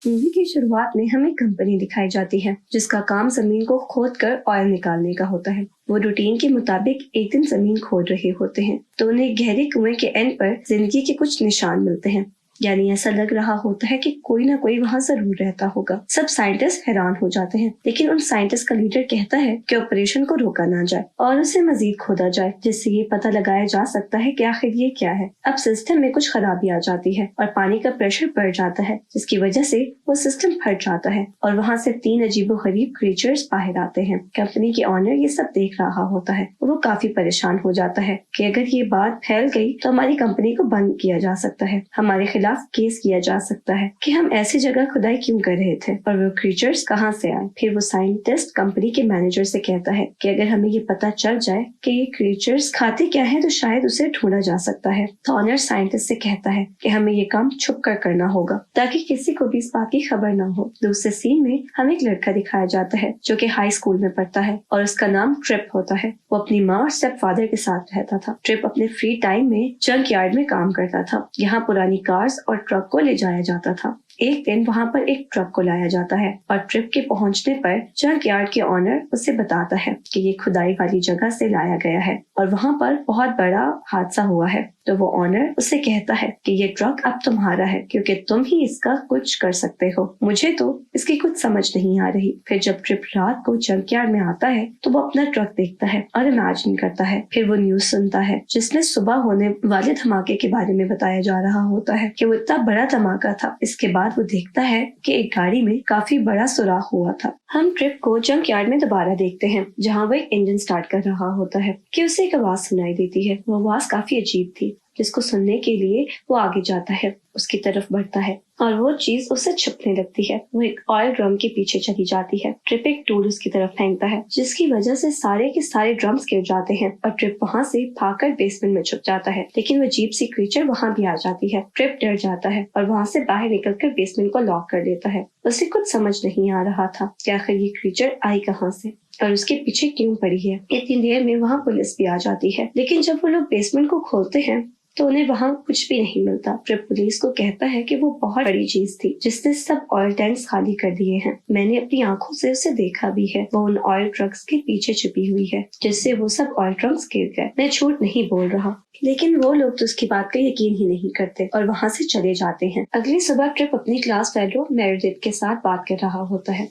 Movie की शुरुआत में हमें कंपनी दिखाई जाती है जिसका काम जमीन को खोदकर ऑयल निकालने का होता है। वो रूटीन के मुताबिक एक दिन जमीन खोद रहे होते हैं तो उन्हें गहरे कुएं के एंड पर जिंदगी के कुछ निशान मिलते हैं। यानी ऐसा लग रहा होता है कि कोई ना कोई वहां जरूर रहता होगा। सब साइंटिस्ट हैरान हो जाते हैं, लेकिन उन साइंटिस्ट का लीडर कहता है कि ऑपरेशन को रोका ना जाए और उसे मजीद खोदा जाए, जिससे ये पता लगाया जा सकता है कि आखिर ये क्या है। अब सिस्टम में कुछ खराबी आ जाती है और पानी का प्रेशर बढ़ जाता है, जिसकी वजह से वो सिस्टम फट जाता है और वहाँ से 3 अजीबोगरीब क्रिएचर्स बाहर आते हैं। कंपनी के ऑनर ये सब देख रहा होता है और वो काफी परेशान हो जाता है कि अगर ये बात फैल गई तो हमारी कंपनी को बंद किया जा सकता है, हमारे खिलाफ केस किया जा सकता है कि हम ऐसी जगह खुदाई क्यों कर रहे थे और वो क्रीचर्स कहाँ से आए। फिर वो साइंटिस्ट कंपनी के मैनेजर से कहता है कि अगर हमें ये पता चल जाए कि ये क्रीचर्स खाते क्या है तो शायद उसे ढूंढा जा सकता है। तो ऑनर साइंटिस्ट से कहता है कि हमें ये काम छुप कर करना होगा ताकि किसी को भी इस बात की खबर न हो। दूसरे सीन में हमें एक लड़का दिखाया जाता है जो कि हाई स्कूल में पढ़ता है और उसका नाम ट्रिप होता है। वो अपनी माँ और स्टेप फादर के साथ रहता था। ट्रिप अपने फ्री टाइम में जंक यार्ड में काम करता था। यहाँ पुरानी कार्स और ट्रक को ले जाया जाता था। एक दिन वहाँ पर एक ट्रक को लाया जाता है और ट्रिप के पहुँचने पर जंक यार्ड के ऑनर उसे बताता है कि ये खुदाई वाली जगह से लाया गया है और वहाँ पर बहुत बड़ा हादसा हुआ है। तो वो ऑनर उसे कहता है कि ये ट्रक अब तुम्हारा है क्योंकि तुम ही इसका कुछ कर सकते हो। मुझे तो इसकी कुछ समझ नहीं आ रही। फिर जब ट्रिप रात को जंक यार्ड में आता है तो वो अपना ट्रक देखता है और इमेजिन करता है। फिर वो न्यूज सुनता है जिसमें सुबह होने वाले धमाके के बारे में बताया जा रहा होता है कि वो इतना बड़ा धमाका था। इसके बाद वो देखता है कि एक गाड़ी में काफी बड़ा सुराख हुआ था। हम ट्रिप को जंक यार्ड में दोबारा देखते हैं जहाँ वो एक इंजन स्टार्ट कर रहा होता है कि उसे एक आवाज सुनाई देती है। वो आवाज काफी अजीब थी, जिसको सुनने के लिए वो आगे जाता है, उसकी तरफ बढ़ता है और वो चीज उसे छुपने लगती है। वो एक ऑयल ड्रम के पीछे चली जाती है। ट्रिप एक टूल उसकी तरफ फेंकता है जिसकी वजह से सारे के सारे ड्रम्स गिर जाते हैं और ट्रिप वहाँ से भागकर बेसमेंट में छुप जाता है। लेकिन वो अजीब सी क्रीचर वहाँ भी आ जाती है। ट्रिप डर जाता है और वहाँ से बाहर निकलकर बेसमेंट को लॉक कर देता है। उसे कुछ समझ नहीं आ रहा था कि आखिर ये क्रीचर आई कहाँ से और उसके पीछे क्यों पड़ी है। इतनी देर में वहाँ पुलिस भी आ जाती है, लेकिन जब वो लोग बेसमेंट को खोलते हैं तो उन्हें वहाँ कुछ भी नहीं मिलता। ट्रिप पुलिस को कहता है कि वो बहुत बड़ी चीज थी जिसने सब ऑयल टैंक्स खाली कर दिए हैं। मैंने अपनी आंखों से उसे देखा भी है। वो उन ऑयल ट्रक्स के पीछे छिपी हुई है जिससे वो सब ऑयल ट्रक्स गिर गए। मैं झूठ नहीं बोल रहा। लेकिन वो लोग तो उसकी बात का यकीन ही नहीं करते और वहाँ से चले जाते हैं। अगली सुबह ट्रिप अपनी क्लास फेलो मेरेडिथ के साथ बात कर रहा होता है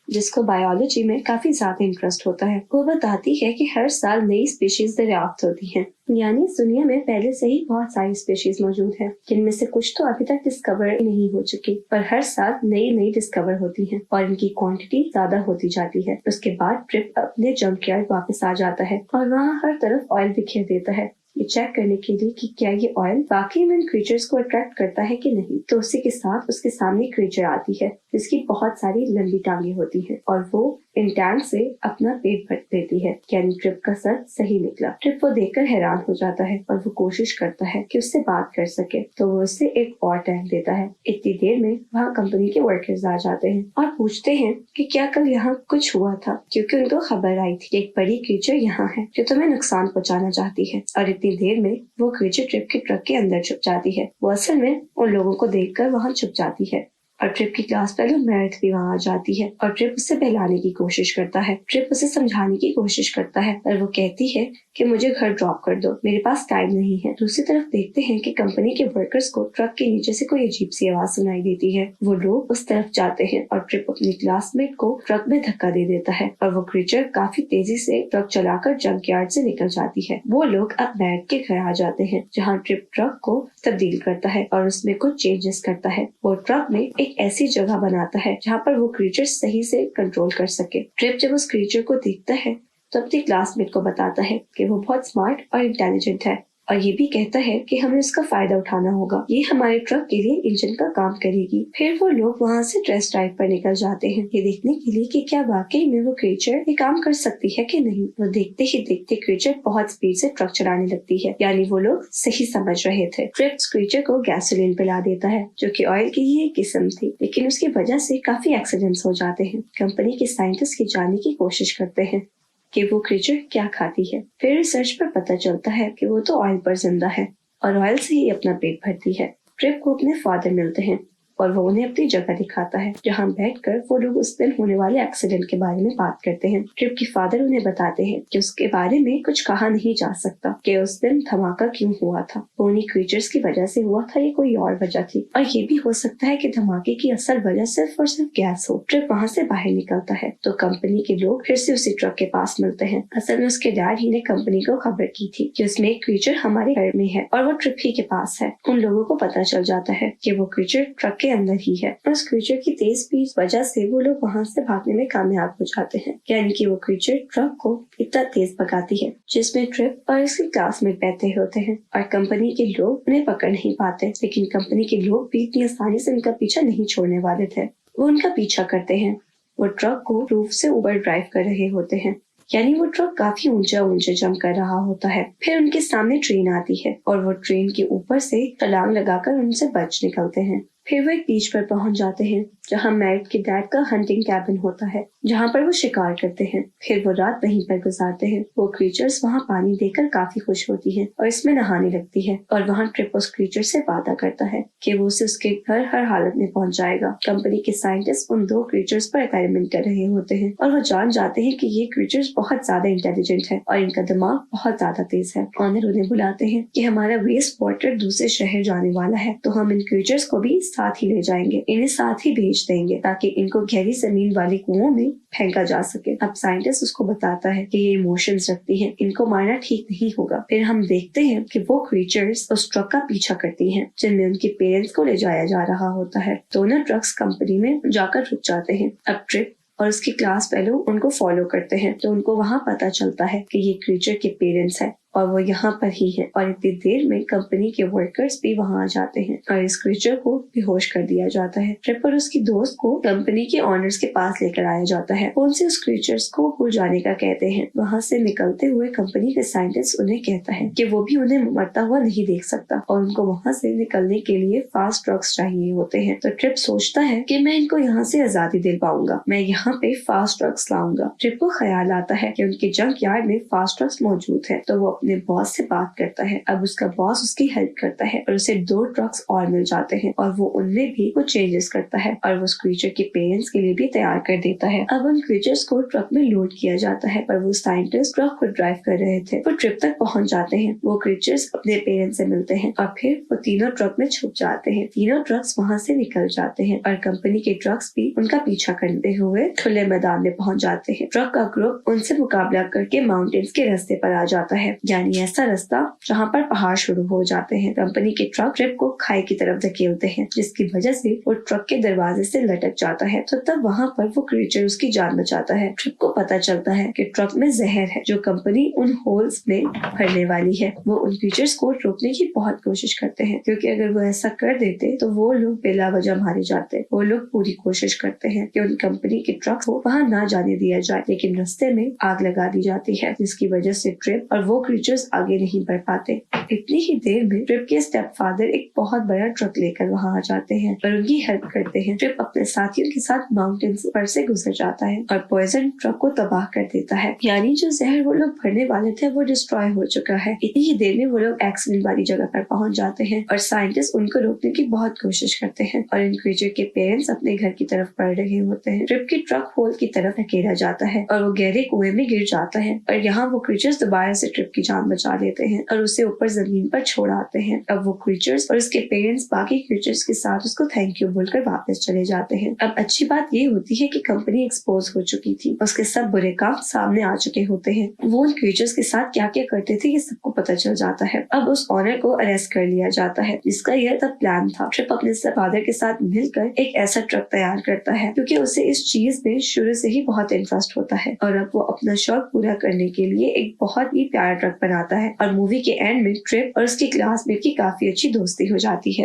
जिसको बायोलॉजी में काफी ज्यादा इंटरेस्ट होता है। वो बताती है कि हर साल नई स्पीशीज दरियाफ्त होती हैं। यानी इस दुनिया में पहले से ही बहुत सारी स्पीशीज मौजूद है जिनमें से कुछ तो अभी तक डिस्कवर नहीं हो चुकी, पर हर साल नई डिस्कवर होती हैं और इनकी क्वांटिटी ज्यादा होती जाती है। उसके बाद ट्रिप अपने जंक यार्ड वापस आ जाता है और वहाँ हर तरफ ऑयल बिखेर देता है, ये चेक करने के लिए कि क्या ये ऑयल वाकई में क्रीचर्स को अट्रैक्ट करता है कि नहीं। तो उसी के साथ उसके सामने क्रीचर आती है जिसकी बहुत सारी लंबी टांगे होती है और वो इन टैंक से अपना पेट भर देती है। यानी ट्रिप का सर सही निकला। ट्रिप वो देखकर हैरान हो जाता है और वो कोशिश करता है कि उससे बात कर सके, तो वो उससे एक और टैंक देता है। इतनी देर में वहाँ कंपनी के वर्कर्स आ जाते हैं और पूछते हैं कि क्या कल यहाँ कुछ हुआ था, क्योंकि उनको खबर आई थी एक बड़ी क्रीचर यहाँ है जो तुम्हें नुकसान पहुँचाना चाहती है। और इतनी देर में वो क्रीचर ट्रिप के ट्रक के अंदर छुप जाती है। वो असल में उन लोगों को देखकर वहाँ छुप जाती है और ट्रिप की क्लास फेलो मेरेडिथ भी वहाँ आ जाती है और ट्रिप उसे बहलाने की कोशिश करता है। ट्रिप उसे समझाने की कोशिश करता है पर वो कहती है कि मुझे घर ड्रॉप कर दो, मेरे पास टाइम नहीं है। दूसरी तरफ देखते हैं कि कंपनी के वर्कर्स को ट्रक के नीचे से कोई अजीब सी आवाज सुनाई देती है। वो लोग उस तरफ जाते हैं और ट्रिप अपनी क्लासमेट को ट्रक में धक्का दे देता है और वो क्रीचर काफी तेजी से ट्रक चलाकर जंक यार्ड से निकल जाती है। वो लोग अब मेरेडिथ के घर आ जाते हैं जहाँ ट्रिप ट्रक को तब्दील करता है और उसमें कुछ चेंजेस करता है। वो ट्रक में एक ऐसी जगह बनाता है जहाँ पर वो क्रीचर सही से कंट्रोल कर सके। ट्रिप जब उस क्रीचर को देखता है तो अपनी क्लासमेट को बताता है कि वो बहुत स्मार्ट और इंटेलिजेंट है और ये भी कहता है कि हमें उसका फायदा उठाना होगा, ये हमारे ट्रक के लिए इंजन का काम करेगी। फिर वो लोग वहाँ से टेस्ट ड्राइव पर निकल जाते हैं ये देखने के लिए कि क्या वाकई में वो क्रीचर ये काम कर सकती है कि नहीं। वो देखते ही देखते क्रीचर बहुत स्पीड से ट्रक चलाने लगती है, यानी वो लोग सही समझ रहे थे। ट्रिप क्रीचर को गैसोलीन पिला देता है जो कि ऑयल की ही एक किस्म थी, लेकिन उसकी वजह से काफी एक्सीडेंट्स हो जाते हैं। कंपनी के साइंटिस्ट की जानने की कोशिश करते हैं कि वो क्रीचर क्या खाती है। फिर रिसर्च पर पता चलता है कि वो तो ऑयल पर जिंदा है और ऑयल से ही अपना पेट भरती है। ट्रिप को अपने फादर मिलते हैं और वो उन्हें अपनी जगह दिखाता है, जहाँ बैठकर वो लोग उस दिन होने वाले एक्सीडेंट के बारे में बात करते हैं। ट्रिप के फादर उन्हें बताते हैं कि उसके बारे में कुछ कहा नहीं जा सकता कि उस दिन धमाका क्यों हुआ था, वो उन्हीं क्रीचर्स की वजह से हुआ था, ये कोई और वजह थी, और ये भी हो सकता है कि धमाके की असल वजह सिर्फ और सिर्फ गैस हो। ट्रिप वहाँ से बाहर निकलता है तो कंपनी के लोग फिर से उसी ट्रक के पास मिलते हैं। असल में उसके डैड ही ने कंपनी को खबर की थी कि उसमें एक क्रीचर हमारे घर में है और वो ट्रिप ही के पास है। उन लोगों को पता चल जाता है कि वो क्रीचर ट्रक के अंदर ही है। उस क्रीचर की तेज स्पीड वजह से वो लोग वहाँ से भागने में कामयाब हो जाते हैं, यानी कि वो क्रीचर ट्रक को इतना तेज भगाती है जिसमें ट्रिप और उसके क्लासमेट बैठे होते हैं, और कंपनी के लोग उन्हें पकड़ नहीं पाते। लेकिन कंपनी के लोग भी इतनी आसानी से उनका पीछा नहीं छोड़ने वाले थे। वो उनका पीछा करते हैं। वो ट्रक को रूफ से ऊपर ड्राइव कर रहे होते हैं, यानी वो ट्रक काफी ऊंचा जंप कर रहा होता है। फिर उनके सामने ट्रेन आती है और वो ट्रेन के ऊपर से छलांग लगाकर उनसे बच निकलते हैं। फिर वो एक बीच पर पहुंच जाते हैं जहां मैट के डैड का हंटिंग कैबिन होता है, जहां पर वो शिकार करते हैं। फिर वो रात वहीं पर गुजारते हैं। वो क्रीचर्स वहां पानी देकर काफी खुश होती हैं और इसमें नहाने लगती है, और वहां ट्रिप उस क्रीचर से वादा करता है कि वो उसे उसके घर हर हालत में पहुंच जाएगा। कंपनी के साइंटिस्ट उन दो क्रीचर्स पर एक्सपेरिमेंट कर रहे होते हैं और वो जान जाते हैं कि ये क्रीचर्स बहुत ज्यादा इंटेलिजेंट है और इनका दिमाग बहुत ज्यादा तेज है। ऑनर उन्हें बुलाते हैं कि हमारा वेस्ट वाटर दूसरे शहर जाने वाला है, तो हम इन क्रीचर्स को भी साथ ही ले जाएंगे, इन्हें साथ ही भेज देंगे ताकि इनको गहरी जमीन वाले कुओं में फेंका जा सके। अब साइंटिस्ट उसको बताता है कि ये इमोशंस रखती हैं, इनको मारना ठीक नहीं होगा। फिर हम देखते हैं कि वो क्रीचर्स उस ट्रक का पीछा करती हैं जिनमें उनके पेरेंट्स को ले जाया जा रहा होता है। दोनों ट्रक्स कंपनी में जाकर रुक जाते हैं। अब ट्रिप और उसकी क्लास फेलो उनको फॉलो करते हैं, तो उनको वहाँ पता चलता है कि ये क्रीचर के पेरेंट्स हैं और वो यहाँ पर ही है। और इतनी देर में कंपनी के वर्कर्स भी वहाँ आ जाते हैं और इस क्रीचर को बेहोश कर दिया जाता है। ट्रिप और उसकी दोस्त को कंपनी के ऑनर्स के पास लेकर आया जाता है। वो उनसे उस क्रीचर्स को भूल जाने का कहते हैं। वहाँ से निकलते हुए कंपनी के साइंटिस्ट उन्हें कहता है कि वो भी उन्हें मरता हुआ नहीं देख सकता और उनको वहाँ से निकलने के लिए फास्ट ट्रक्स चाहिए होते हैं। तो ट्रिप सोचता है कि मैं इनको यहाँ से आजादी दिल पाऊंगा, मैं यहाँ पे फास्ट ट्रक्स लाऊंगा। ट्रिप को ख्याल आता है कि उनके जंक यार्ड में फास्ट ट्रक्स मौजूद है, तो वो अपने बॉस से बात करता है। अब उसका बॉस उसकी हेल्प करता है और उसे 2 ट्रक्स और मिल जाते हैं और वो उनमें भी कुछ चेंजेस करता है और वो उस क्रीचर के पेरेंट्स के लिए भी तैयार कर देता है। अब उन क्रीचर्स को ट्रक में लोड किया जाता है, पर वो साइंटिस्ट ट्रक को ड्राइव कर रहे थे। वो ट्रिप तक पहुंच जाते हैं। वो क्रीचर्स अपने पेरेंट्स से मिलते हैं और फिर वो तीनों ट्रक में छुप जाते हैं। तीनों ट्रक्स वहाँ से निकल जाते हैं और कंपनी के ट्रक्स भी उनका पीछा करते हुए खुले मैदान में पहुंच जाते हैं। ट्रक का ग्रुप उनसे मुकाबला करके माउंटेन्स के रास्ते पर आ जाता है, यानी ऐसा रास्ता जहाँ पर पहाड़ शुरू हो जाते हैं। कंपनी के ट्रक ट्रिप को खाई की तरफ धकेलते हैं, जिसकी वजह से वो ट्रक के दरवाजे से लटक जाता है। तो तब वहाँ पर वो क्रीचर उसकी जान बचाता है। ट्रिप को पता चलता है कि ट्रक में जहर है जो कंपनी उन होल्स में भरने वाली है। वो उन क्रीचर्स को रोकने की बहुत कोशिश करते हैं, क्योंकि अगर वो ऐसा कर देते तो वो लोग बेला वजह मारे जाते। वो लोग पूरी कोशिश करते हैं कि उन कंपनी के ट्रक को वहाँ ना जाने दिया जाए, लेकिन रास्ते में आग लगा दी जाती है, जिसकी वजह से ट्रिप और वो क्रीचर्स आगे नहीं बढ़ पाते। इतनी ही देर में ट्रिप के स्टेप फादर एक बहुत बड़ा ट्रक लेकर वहाँ आ जाते हैं और उनकी हेल्प करते हैं। ट्रिप अपने साथियों के साथ माउंटेन्स पर से गुजर जाता है और पॉइजन ट्रक को तबाह कर देता है, यानी जो जहर वो लोग भरने वाले थे वो डिस्ट्रॉय हो चुका है। इतनी ही देर में वो लोग एक्सीडेंट वाली जगह पर पहुंच जाते हैं और साइंटिस्ट उनको रोकने की बहुत कोशिश करते हैं और इन क्रीचर के पेरेंट्स अपने घर की तरफ बढ़ रहे होते हैं। ट्रिप की ट्रक होल की तरफ धकेला जाता है और वो गहरे कुएं में गिर जाता है और यहाँ वो क्रीचर्स दोबारा से ट्रिप की जान बचा लेते हैं और उसे ऊपर जमीन पर छोड़ आते हैं। अब वो क्रीचर्स और उसके पेरेंट्स बाकी क्रीचर्स के साथ उसको थैंक यू बोलकर वापस चले जाते हैं। अब अच्छी बात ये होती है कि कंपनी एक्सपोज हो चुकी थी, उसके सब बुरे काम सामने आ चुके होते हैं। वो उन क्रीचर्स के साथ क्या क्या करते थे ये सबको पता चल जाता है। अब उस ऑनर को अरेस्ट कर लिया जाता है, जिसका यह तब प्लान था। ट्रिप अपने फादर के साथ मिलकर एक ऐसा ट्रक तैयार करता है, क्योंकि उसे इस चीज में शुरू से ही बहुत इंटरेस्ट होता है और अब वो अपना शौक पूरा करने के लिए एक बहुत ही प्यारा ट्रक बनाता है। और मूवी के एंड में ट्रिप और उसकी क्लासमेट की काफी अच्छी दोस्ती हो जाती है।